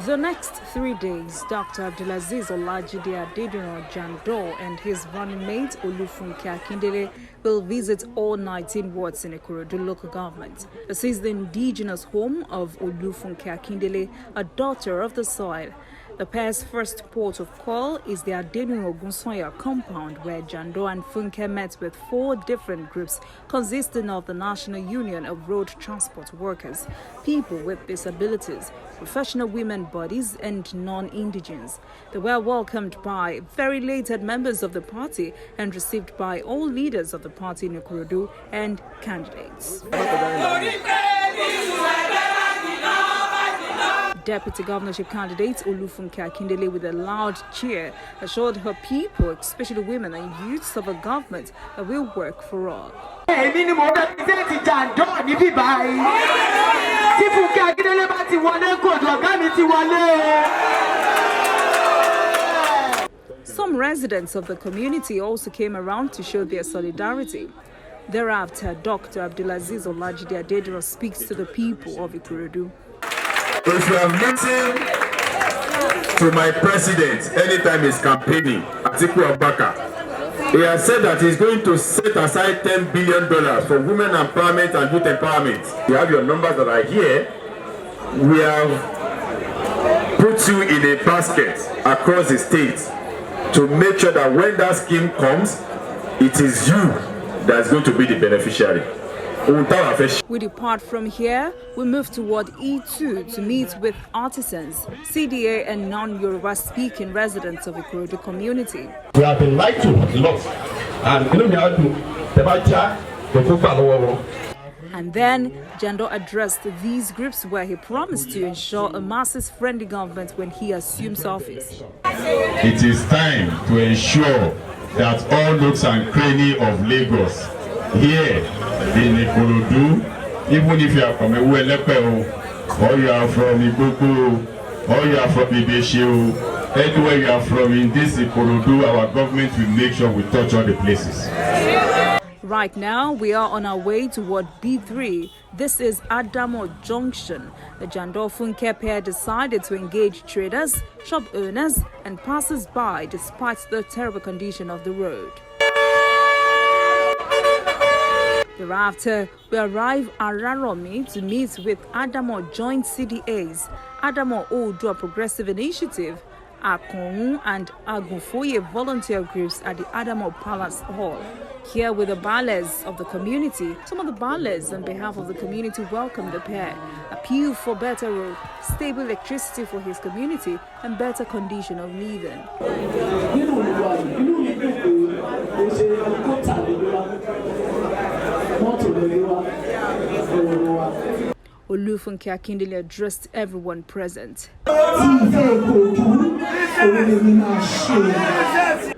The next 3 days, Dr. Abdulaziz Olajide Adediran Jandor and his running mate Funke Akindele will visit all 19 wards in Ikorodu local government. This is the indigenous home of Funke Akindele, a daughter of the soil. The pair's first port of call is the Adediran compound, where Jandor and Funke met with 4 different groups consisting of the National Union of Road Transport Workers, people with disabilities, professional women bodies and non-indigens. They were welcomed by very elated members of the party and received by all leaders of the party in Ikorodu and candidates. Deputy governorship candidate Funke Akindele, with a loud cheer, assured her people, especially women and youths of a government, that will work for all. Some residents of the community also came around to show their solidarity. Thereafter, Dr. Abdulaziz Olajide Adediran speaks to the people of Ikorodu. If you have listened to my president anytime he's campaigning, Atiku Abubakar, he has said that he's going to set aside $10 billion for women empowerment and youth empowerment. You have your numbers that are here. We have put you in a basket across the state to make sure that when that scheme comes, it is you that's going to be the beneficiary. We depart from here, we move toward E2 to meet with artisans, CDA and non-Yoruba speaking residents of the Ikorodu community. We have been lied to a lot, And then Jandor addressed these groups where he promised to ensure a masses-friendly government when he assumes office. It is time to ensure that all nooks and crannies of Lagos here in Ikorodu, even if you are from Ewelepe or you are from Igboko or you are from Ibeshe, anywhere you are from in this Ikorodu, our government will make sure we touch all the places. Right now, we are on our way toward B3. This is Adamo Junction. The Jandor Funke pair decided to engage traders, shop owners, and passers-by despite the terrible condition of the road. Thereafter, we arrive at Raromi to meet with Adamo Joint CDAs, Adamo Odua Progressive Initiative, Akonwu and Agunfoye volunteer groups at the Adamo Palace Hall. Here with the ballers of the community, some of the ballers on behalf of the community welcome the pair, appeal for better road, stable electricity for his community, and better condition of living. Funke Akindele addressed everyone present.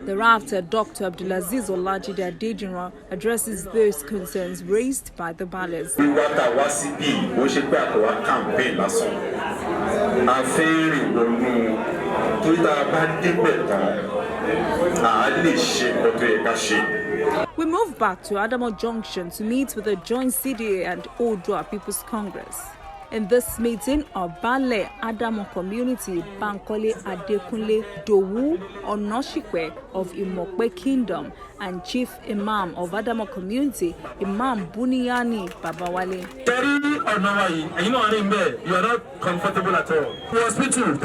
Thereafter, Dr. Abdulaziz Olajide Adediran addresses those concerns raised by the ballers. We move back to Adamo Junction to meet with the Joint CDA and Odua People's Congress. In this meeting, our Bale Adamo community, Bankole Adekunle Dowu Onoshikwe of Imokwe Kingdom, and Chief Imam of Adamo community, Imam Buniyani Babawale. You are not comfortable at all. Hospital,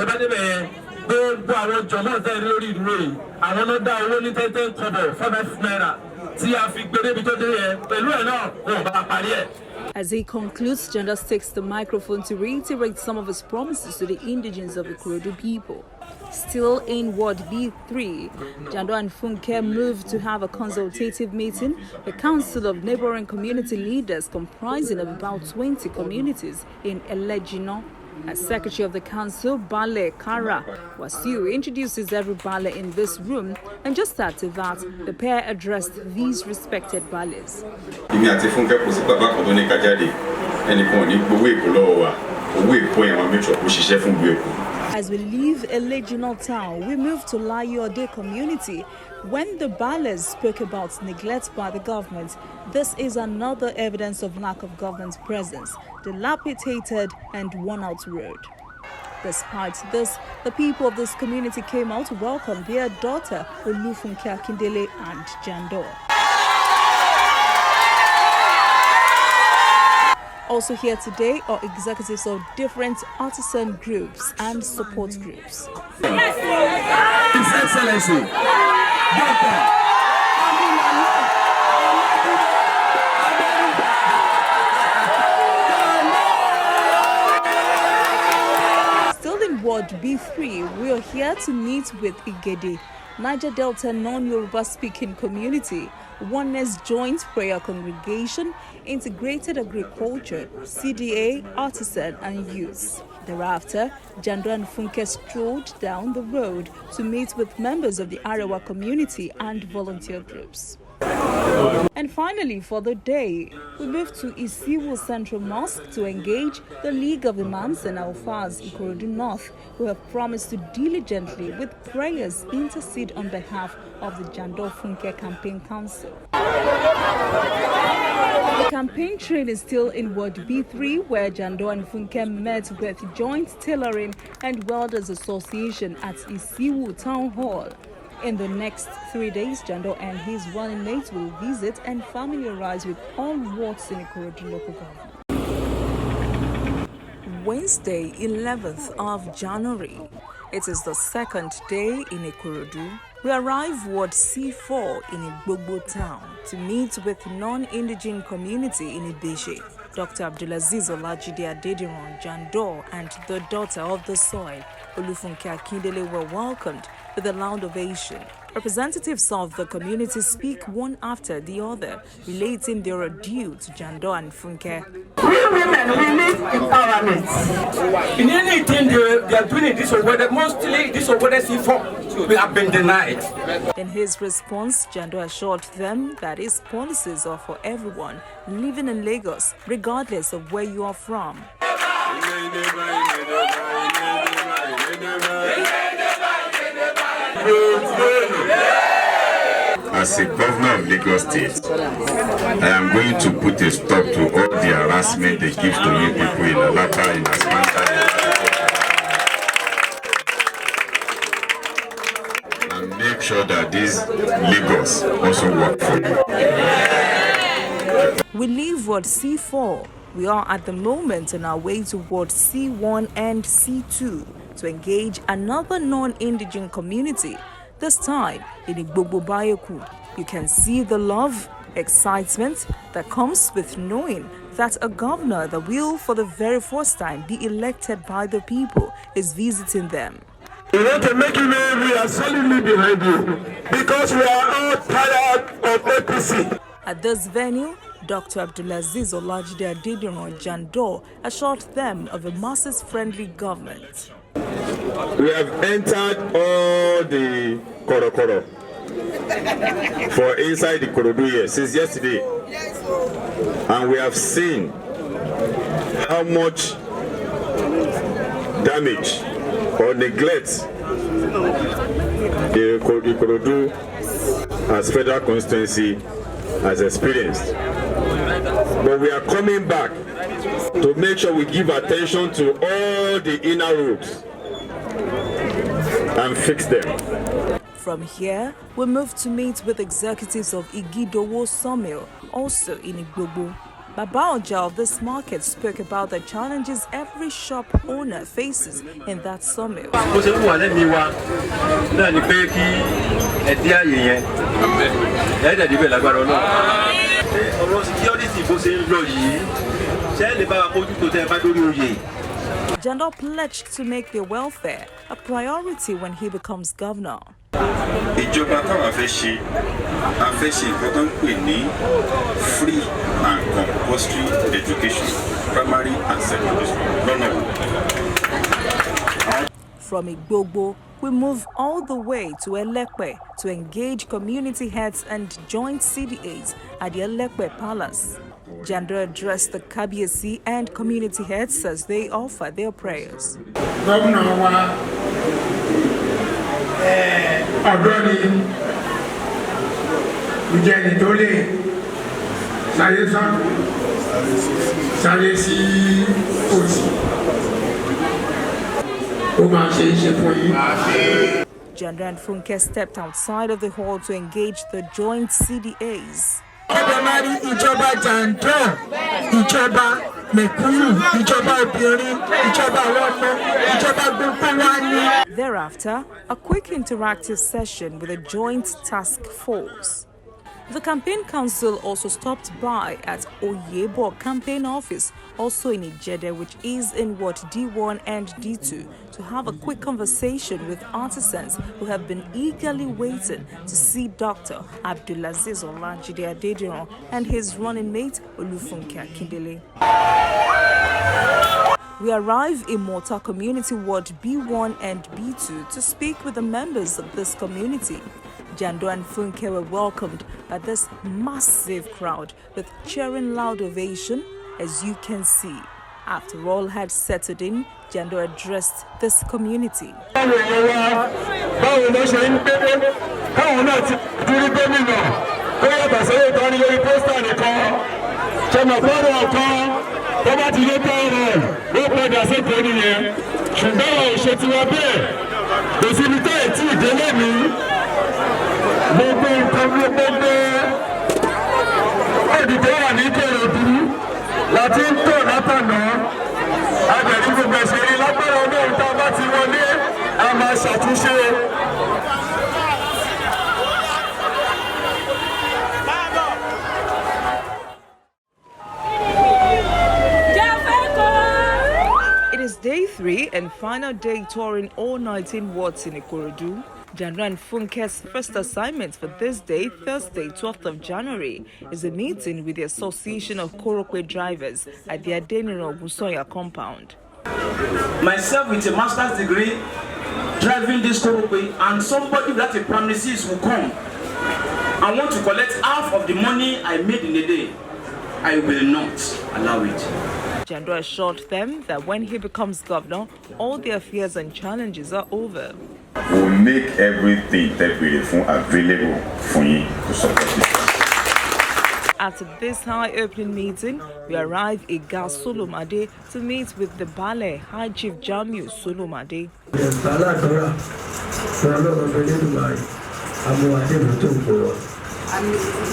As he concludes, Jandor takes the microphone to reiterate some of his promises to the indigenes of the Ikorodu people. Still in Ward B3, Jandor and Funke moved to have a consultative meeting. The Council of Neighboring Community Leaders, comprising of about 20 communities in Elegino. As Secretary of the Council, Bale Kara Wasiu introduces every Bale in this room, and just after that, the pair addressed these respected Bales. As we leave a regional town, we move to Layode community. When the Bales spoke about neglect by the government, this is another evidence of lack of government presence, dilapidated and worn-out road. Despite this, the people of this community came out to welcome their daughter, Funke Akindele and Jandor. Also here today are executives of different artisan groups and support groups. His Excellency, Dr. Still in Ward B3, we are here to meet with Igede, Niger Delta non-Yoruba speaking community, Oneness Joint Prayer Congregation, Integrated Agriculture, CDA, Artisan and Youth. Thereafter, Jandor and Funke strolled down the road to meet with members of the Arewa community and volunteer groups. And finally, for the day, we moved to Isiwo Central Mosque to engage the League of Imams and Alfas Ikorodu North, who have promised to diligently, with prayers, intercede on behalf of the Jandor Funke Campaign Council. The campaign train is still in Ward B3, where Jandor and Funke met with Joint Tailoring and Welders Association at Isiwo Town Hall. In the next 3 days, Jandor and his running mates will visit and familiarize with all wards in Ikorodu local government. Wednesday, 11th of January. It is the second day in Ikorodu. We arrive Ward C4 in Igbogbo town to meet with non-indigent community in Ibeshe. Dr. Abdulaziz Olajide Adediran Jandor and the daughter of the soil, Funke Akindele, were welcomed with a loud ovation. Representatives of the community speak one after the other, relating their adieu to Jandor and Funke. We women, we need empowerment. In anything they are doing this over there, mostly this over there C4. We have been denied. In his response, Jandor assured them that his policies are for everyone living in Lagos, regardless of where you are from. As a governor of Lagos State, I am going to put a stop to all the harassment they give to you people in Alapa, in Asmanta, and make sure that this Lagos also work for you. We leave Ward C4. We are at the moment on our way to Ward C1 and C2 to engage another non-indigent community. This time in Igbogbo Bayoku, you can see the love, excitement that comes with knowing that a governor that will for the very first time be elected by the people is visiting them. We want to make you know we are solidly behind you because we are all tired of APC. At this venue, Dr. Abdulaziz Olajide Adediran Jandor assured them of a masses-friendly government. We have entered all the korokoro for inside the Ikorodu here since yesterday, and we have seen how much damage or neglect the Ikorodu as federal constituency has experienced. But we are coming back to make sure we give attention to all the inner roads and fix them. From here, we move to meet with executives of Igidowo Sawmill, also in Igbogbo. Baba Oja of this market spoke about the challenges every shop owner faces in that sawmill. Jandor pledged to make their welfare a priority when he becomes governor. Ìjọba táwa fẹ́ ṣe, a fẹ́ ṣe nǹkan tó ń pè ní free and compulsory education, primary and secondary school. From Igbogbo, we move all the way to Elekpe to engage community heads and joint CDAs at the Elekpe Palace. Jandor addressed the Kabiyesi and community heads as they offer their prayers. Governor Ọ̀dọ́ni ìjẹni tó lè ṣayé sọ́tún ṣayé sí òsì ó máa ṣe é ṣe fún yín. Jandor and Funke stepped outside of the hall to engage the joint CDAs. Ìjọba Jandor, ìjọba mẹ̀kúnnù, ìjọba obìnrin, ìjọba àwọn ọmọ, ìjọba gbogbo wa ni. Thereafter, a quick interactive session with a joint task force. The campaign council also stopped by at Oyebo campaign office, also in Ijede, which is in Ward D1 and D2, to have a quick conversation with artisans who have been eagerly waiting to see Dr. Abdulaziz Olajide Adediran and his running mate Olufunke Akindele. We arrive in Mota Community Ward B1 and B2 to speak with the members of this community. Jandor and Funke were welcomed by this massive crowd with cheering loud ovation, as you can see. After all had settled in, Jandor addressed this community. Gbogbo nǹkan ló gbogbo òdìdó wà ní Ikorodu láti ń tò látàná àgbẹ̀rí gbogbo ẹ̀ṣẹ̀rí lágbára Ọlọ́run tá a bá ti wọlé a máa ṣàtúnṣe. It is day 3 and final day touring all 19 wards in Ikorodu. Jandor and Funke's first assignment for this day, Thursday, 12th of January, is a meeting with the Association of Korokwe Drivers at the Adeniro Busoya compound. Myself with a master's degree, driving this Korokwe, and somebody that a premises will come. I want to collect half of the money I made in a day. I will not allow it. Jandor assured them that when he becomes governor, all their fears and challenges are over. We'll make everything available for you to support this. After this high-opening meeting, we arrive at LAGOS4LAGOS to meet with the Bale High Chief Jamiu Solomade.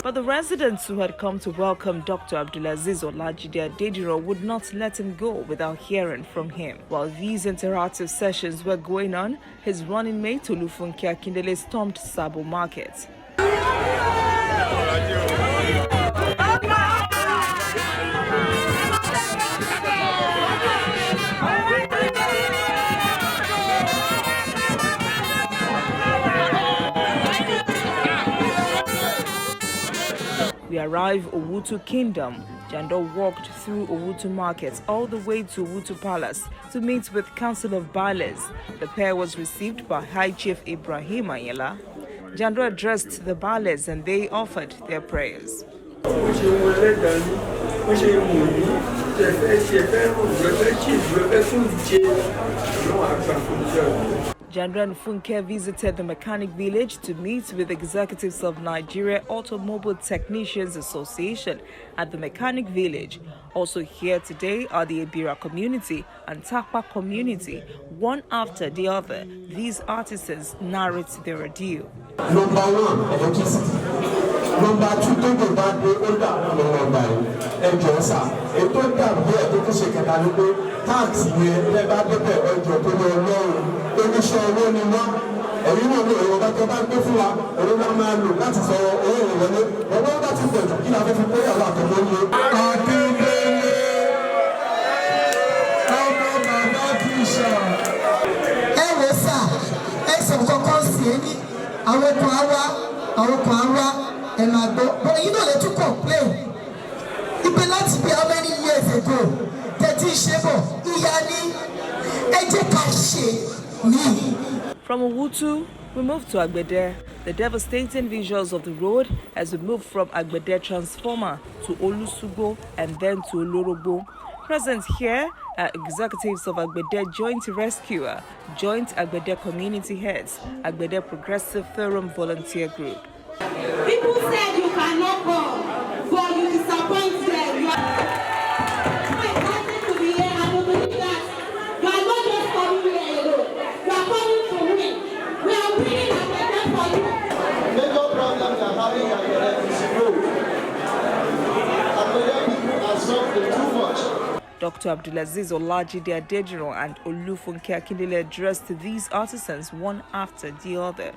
But the residents who had come to welcome Dr. Abdulaziz Olajide Adediran would not let him go without hearing from him. While these interactive sessions were going on, his running mate Olufunke Akindele stormed Sabo Market. We arrive Owutu Kingdom. Jandor walked through Owutu Market all the way to Owutu Palace to meet with Council of Bales. The pair was received by High Chief Ibrahim Ayala. Jandor addressed the Bales and they offered their prayers. Jandor and Funke visited the mechanic village to meet with executives of Nigeria Automobile Technicians Association at the mechanic village. Also here today are the Ebira community and Takwa community. One after the other, these artisans narrate their ordeal. Number 1, electricity. Number 2, don't go back the older number. Sir. Tax here, never the oníṣẹ́ owó ni wọ́n ẹ̀rí náà ní èrò bá tó bá gbé fún wa èrò náà máa lò láti sọ owó ìrọ̀lẹ́ owó bá ti pọ̀ jù kí la fẹ́ fi kó yàrá àtọ̀mọ́ ní. Akíndélé ọmọ bàbá Tíṣà. Ẹ wò sá, ẹ sọ kankan sí i ní àwọn kan á wá ẹ máa gbọ́. But you know they too complain. Ipe láti bí how many years ago tẹ̀tí ṣe bọ̀ ìyá ní ẹ jẹ́ ká ṣe. From Owutu, we move to Agbede. The devastating visuals of the road as we move from Agbede Transformer to Olusugo and then to Olorogbo. Present here are executives of Agbede Joint Rescuer, Joint Agbede Community Heads, Agbede Progressive Forum Volunteer Group. People said you cannot come, but you disappoint them. I'm excited to be here. I believe that you are not just coming here alone. Dr. Abdulaziz Olajide Adediran and Funke Akindele addressed these artisans one after the other.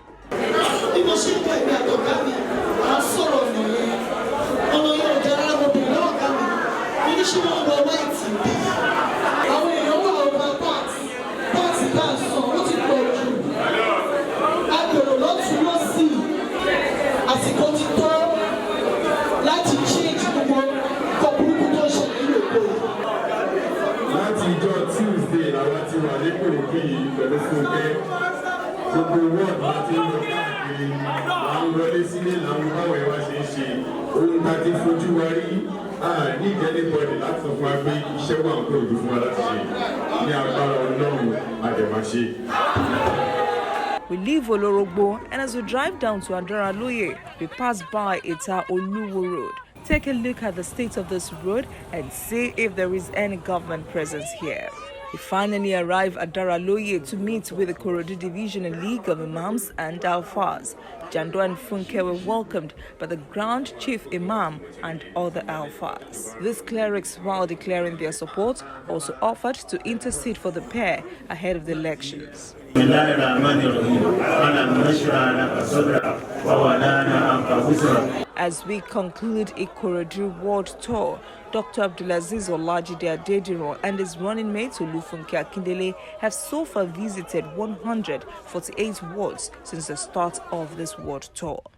Tuesday, I want to Ikorodu pẹ̀lú Funke. Gbogbo wọ́ọ̀dù láti ń lọ káàkiri. Àwọn wọlé sílé làwọn báwo ẹ wá ṣe ń ṣe. Ohun tá a ti fojú wa rí. Ní ìjẹ́lẹ́bọ̀dì láti sọ fún wa pé iṣẹ́ wà ń Ikorodu fún wa láti ṣe. Ní agbára Ọlọ́run, àdèmàṣe. We leave Olorogbo, and as we drive down to Adaraloye, we pass by Eta Oluwo Road. Take a look at the state of this road and see if there is any government presence here. We finally arrive at Adaraloye to meet with the Ikorodu Division and League of Imams and Alfas. Jandor and Funke were welcomed by the Grand Chief Imam and other Alfas. These clerics, while declaring their support, also offered to intercede for the pair ahead of the elections. As we conclude Ikorodu World Tour, Dr. Abdulaziz Olajide Adediran and his running mate Funke Akindele have so far visited 148 wards since the start of this world tour.